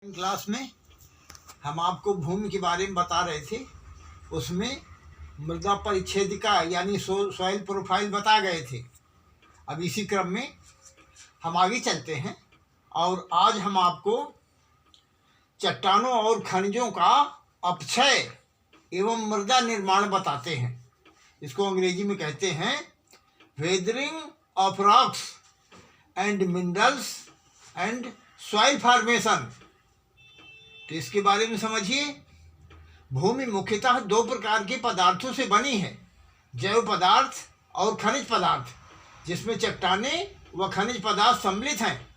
Class में हम आपको भूमि के बारे में बता रहे थे। उसमें मृदा परिच्छेदिका यानी सॉइल प्रोफाइल बता गए थे। अब इसी क्रम में हम आगे चलते हैं और आज हम आपको चट्टानों और खनिजों का अपक्षय एवं मृदा निर्माण बताते हैं। इसको अंग्रेजी में कहते हैं weathering of rocks and minerals and soil formation. तो इसके बारे में समझिए। भूमि मुख्यतः दो प्रकार के पदार्थों से बनी है, जैव पदार्थ और खनिज पदार्थ, जिसमें चट्टानें व खनिज पदार्थ सम्मिलित हैं।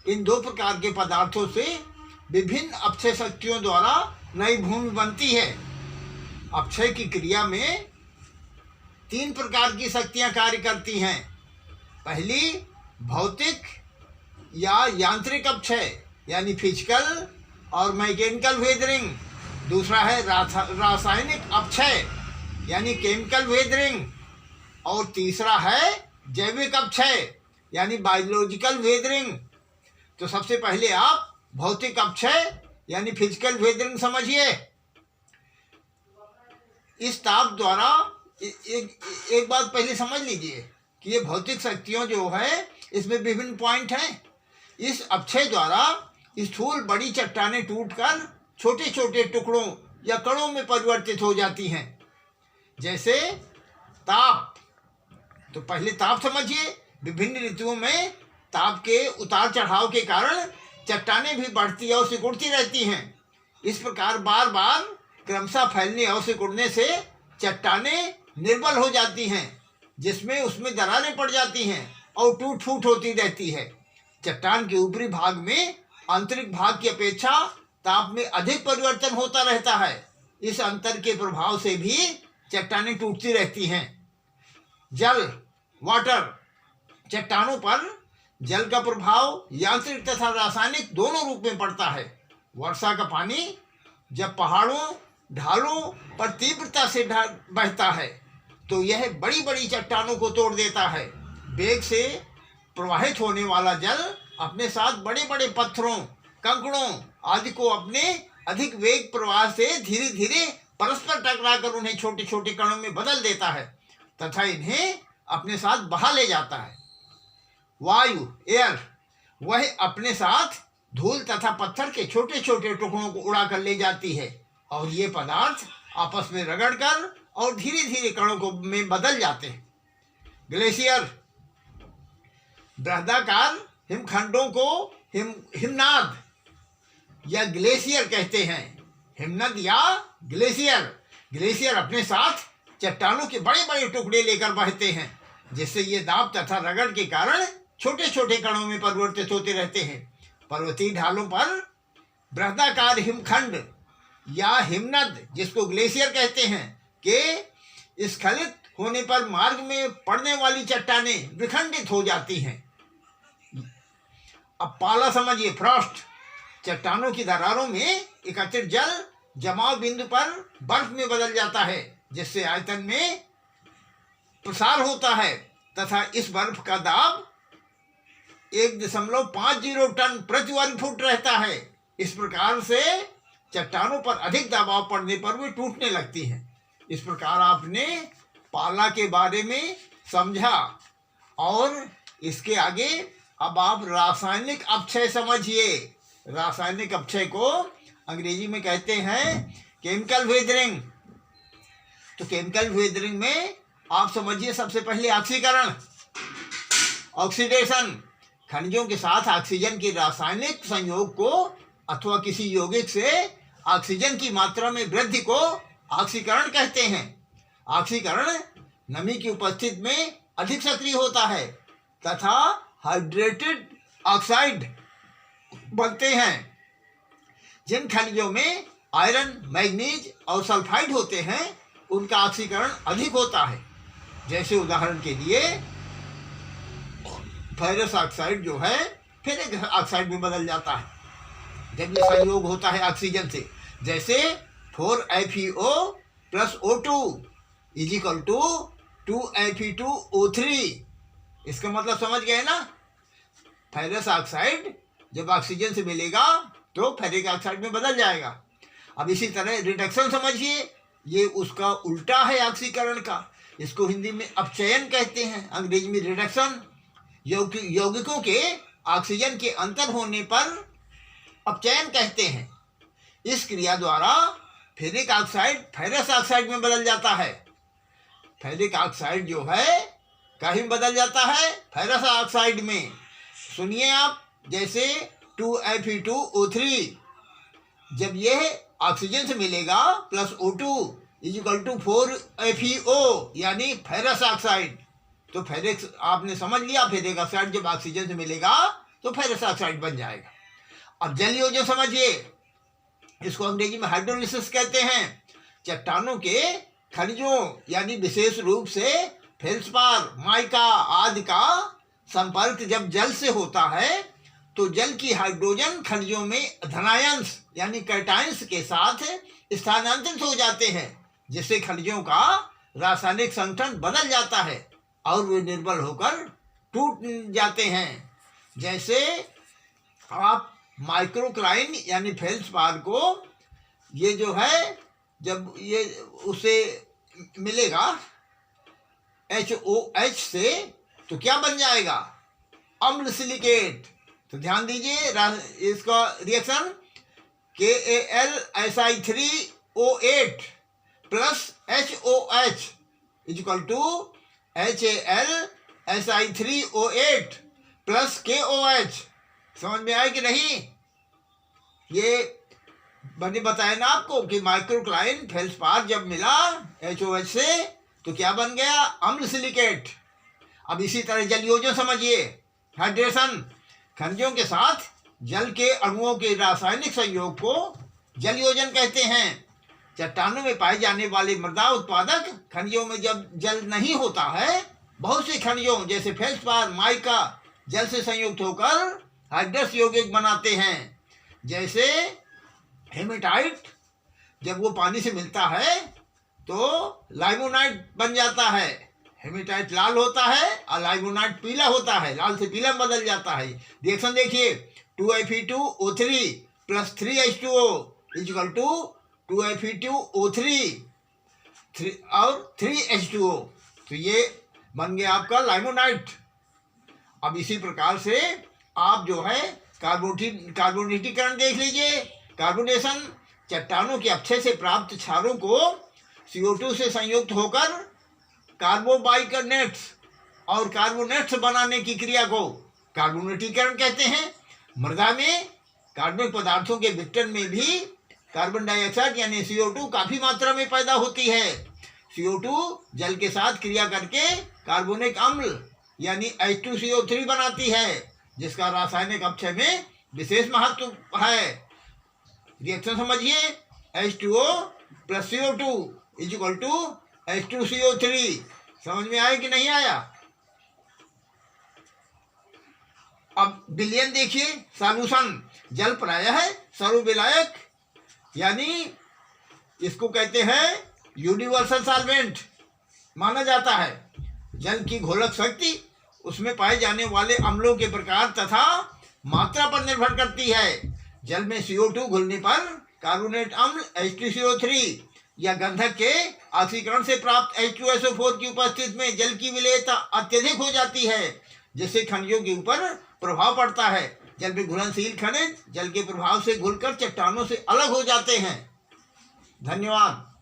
इन दो प्रकार के पदार्थों से विभिन्न अपक्षय शक्तियों द्वारा नई भूमि बनती है। अपक्षय की क्रिया में तीन प्रकार की शक्तियां कार्य करती हैं। पहली भौतिक या यांत्रिक अपक्षय यानी फिजिकल और मैकेनिकल वेदरिंग। दूसरा है रासायनिक अपक्षय यानी केमिकल वेदरिंग। और तीसरा है जैविक अपक्षय यानी बायोलॉजिकल वेदरिंग। तो सबसे पहले आप भौतिक अपक्षय यानी फिजिकल वेदरिंग समझिए। इस ताप द्वारा एक बात पहले समझ लीजिए कि ये भौतिक शक्तियों जो है इसमें विभिन्न पॉइंट हैं। इस अपक्षय द्वारा स्थूल बड़ी चट्टानें टूटकर छोटे छोटे टुकड़ों या कणों में परिवर्तित हो जाती हैं। जैसे ताप। तो पहले ताप समझिए। विभिन्न ऋतुओं में ताप के उतार चढ़ाव के कारण चट्टानें भी बढ़ती और सिकुड़ती रहती हैं। इस प्रकार बार बार क्रमशः फैलने और सिकुड़ने से चट्टानें निर्बल हो जाती हैं, जिसमें उसमें दरारें पड़ जाती हैं और टूट फूट होती रहती है। चट्टान के ऊपरी भाग में आंतरिक भाग की अपेक्षा ताप में अधिक परिवर्तन होता रहता है। इस अंतर के प्रभाव से भी चट्टानें टूटती रहती हैं। जल वाटर। चट्टानों पर जल का प्रभाव यांत्रिक तथा रासायनिक दोनों रूप में पड़ता है। वर्षा का पानी जब पहाड़ों ढालों पर तीव्रता से बहता है तो यह बड़ी बड़ी चट्टानों को तोड़ देता है। वेग से प्रवाहित होने वाला जल अपने साथ बड़े बड़े पत्थरों, कंकड़ों आदि को अपने अधिक वेग प्रवाह से धीरे धीरे परस्पर टकराकर उन्हें छोटे छोटे कणों में बदल देता है तथा इन्हें अपने साथ बहा ले जाता है। वायु एयर, वह अपने साथ धूल तथा पत्थर के छोटे छोटे टुकड़ों को उड़ा कर ले जाती है और ये पदार्थ आपस में रगड़कर और धीरे धीरे कणों को में बदल जाते हैं। ग्लेशियर। बृहदाकार हिमखंडों को हिमनाद या ग्लेशियर कहते हैं। हिमनद या ग्लेशियर। ग्लेशियर अपने साथ चट्टानों के बड़े बड़े टुकड़े लेकर बहते हैं, जिससे ये दाब तथा रगड़ के कारण छोटे छोटे कणों में परिवर्तित होते रहते हैं। पर्वतीय ढालों पर बृहदाकार हिमखंड या हिमनद, जिसको ग्लेशियर कहते हैं, के स्खलित होने पर मार्ग में पड़ने वाली चट्टानें विखंडित हो जाती हैं। अब पाला समझिए, फ्रॉस्ट। चट्टानों की दरारों में एकत्रित जल जमाव बिंदु पर बर्फ में बदल जाता है, जिससे आयतन में प्रसार होता है तथा इस बर्फ का दाब 1.50 टन प्रति वर्ग फुट रहता है। इस प्रकार से चट्टानों पर अधिक दबाव पड़ने पर वे टूटने लगती हैं। इस प्रकार आपने पाला के बारे में समझा और इसके आगे अब आप रासायनिक अपक्षय समझिए। रासायनिक अपक्षय को अंग्रेजी में कहते हैं केमिकल वेदरिंग। तो केमिकल वेदरिंग में आप समझिए सबसे पहले ऑक्सीकरण, ऑक्सीडेशन। खनिजों के साथ ऑक्सीजन के रासायनिक संयोग को अथवा किसी यौगिक से ऑक्सीजन की मात्रा में वृद्धि को ऑक्सीकरण कहते हैं। ऑक्सीकरण नमी की उपस्थिति में अधिक सक्रिय होता है तथा हाइड्रेटेड ऑक्साइड बनते हैं। जिन खनिजों में आयरन, मैग्नीज और सल्फाइड होते हैं उनका ऑक्सीकरण अधिक होता है। जैसे उदाहरण के लिए फेरस ऑक्साइड जो है फेरिक ऑक्साइड में बदल जाता है जब ये संयोग होता है ऑक्सीजन से। जैसे 4FeO + O2 = 2Fe2O3। इसका मतलब समझ गए ना। फेरस ऑक्साइड जब ऑक्सीजन से मिलेगा तो फेरिक ऑक्साइड में बदल जाएगा। अब इसी तरह रिडक्शन समझिए, ये उसका उल्टा है ऑक्सीकरण का। इसको हिंदी में अपचयन कहते हैं, अंग्रेजी में रिडक्शन। यौगिकों के ऑक्सीजन के अंतर होने पर अपचयन कहते हैं। इस क्रिया द्वारा फेरिक ऑक्साइड फेरस ऑक्साइड में बदल जाता है। फेरिक ऑक्साइड जो है कहीं बदल जाता है, फेरस ऑक्साइड में। सुनिए आप, जैसे 2Fe2O3 जब यह ऑक्सीजन से मिलेगा प्लस O2 = 4FeO यानी फेरस ऑक्साइड। तो फेरिक आपने समझ लिया, फेरिक ऑक्साइड जब ऑक्सीजन से मिलेगा तो फेरस ऑक्साइड बन जाएगा। अब जल योजन समझिए, इसको अंग्रेजी में हाइड्रोलिसिस कहते हैं। चट्टानों के खनिजों यानी विशेष रूप से फेल्सपार, माइका आदि का संपर्क जब जल से होता है तो जल की हाइड्रोजन खनिजों में धनायंश यानी कैटायंस के साथ स्थानांतरित हो जाते हैं, जिससे खनिजों का रासायनिक संगठन बदल जाता है और वे निर्बल होकर टूट जाते हैं। जैसे आप माइक्रोक्लाइन यानी फेल्सपार को, ये जो है जब ये उसे मिलेगा HOH से तो क्या बन जाएगा, अम्ल सिलिकेट। तो ध्यान दीजिए इसका reaction KAlSi3O8 plus HOH = HAlSi3O8 plus KOH। समझ में आए कि नहीं? ये मैंने बताया ना आपको कि माइक्रोक्लाइन फेल्सपार जब मिला HOH से तो क्या बन गया, अम्ल सिलिकेट। अब इसी तरह जल योजन समझिए, हाइड्रेशन। खनिजों के साथ जल के अणुओं के रासायनिक संयोग को जल योजन कहते हैं। चट्टानों में पाए जाने वाले मृदा उत्पादक खनिजों में जब जल नहीं होता है, बहुत से खनिजों जैसे फेल्सपार, माइका जल से संयुक्त होकर हाइड्रस यौगिक बनाते हैं। जैसे हेमेटाइट जब वो पानी से मिलता है तो लाइमोनाइट बन जाता है। हेमेटाइट लाल होता है और लाइमोनाइट पीला होता है, लाल से पीला बदल जाता है। रिएक्शन देखिए, 2Fe2O3 प्लस 3H2O = 2Fe2O3 और 3H2O, तो ये बन गया आपका लाइमोनाइट। अब इसी प्रकार से आप जो है कार्बोनेटीकरण देख लीजिए। कार्बोनेशन चट्टानों के अक्षय से प्राप्त क्षारों को CO2 से संयुक्त होकर कार्बोबाइकार्बोनेट्स और कार्बोनेट्स बनाने की क्रिया को कार्बोनेटीकरण कहते हैं। मृदा में कार्बनिक पदार्थों के विघटन में भी कार्बन डाइऑक्साइड यानी CO2 काफी मात्रा में पैदा होती है। CO2 जल के साथ क्रिया करके कार्बोनिक अम्ल यानी H2CO3 बनाती है, जिसका रासायनिक अपचय में विशेष महत्व है। रिएक्शन समझिए, H2O प्लस CO2 = H2CO3। समझ में आया कि नहीं आया? अब विलयन देखिए, सॉल्यूशन। जल प्रायः सर्वविलायक यानी इसको कहते हैं यूनिवर्सल सॉल्वेंट माना जाता है। जल की घोलक शक्ति उसमें पाए जाने वाले अम्लों के प्रकार तथा मात्रा पर निर्भर करती है। जल में CO2 घुलने पर कार्बोनेट अम्ल H2CO3 या गंधक के ऑक्सीकरण से प्राप्त H2SO4 की उपस्थिति में जल की विलेयता अत्यधिक हो जाती है, जिससे खनिजों के ऊपर प्रभाव पड़ता है। जल में घुलनशील खनिज जल के प्रभाव से घुलकर चट्टानों से अलग हो जाते हैं। धन्यवाद।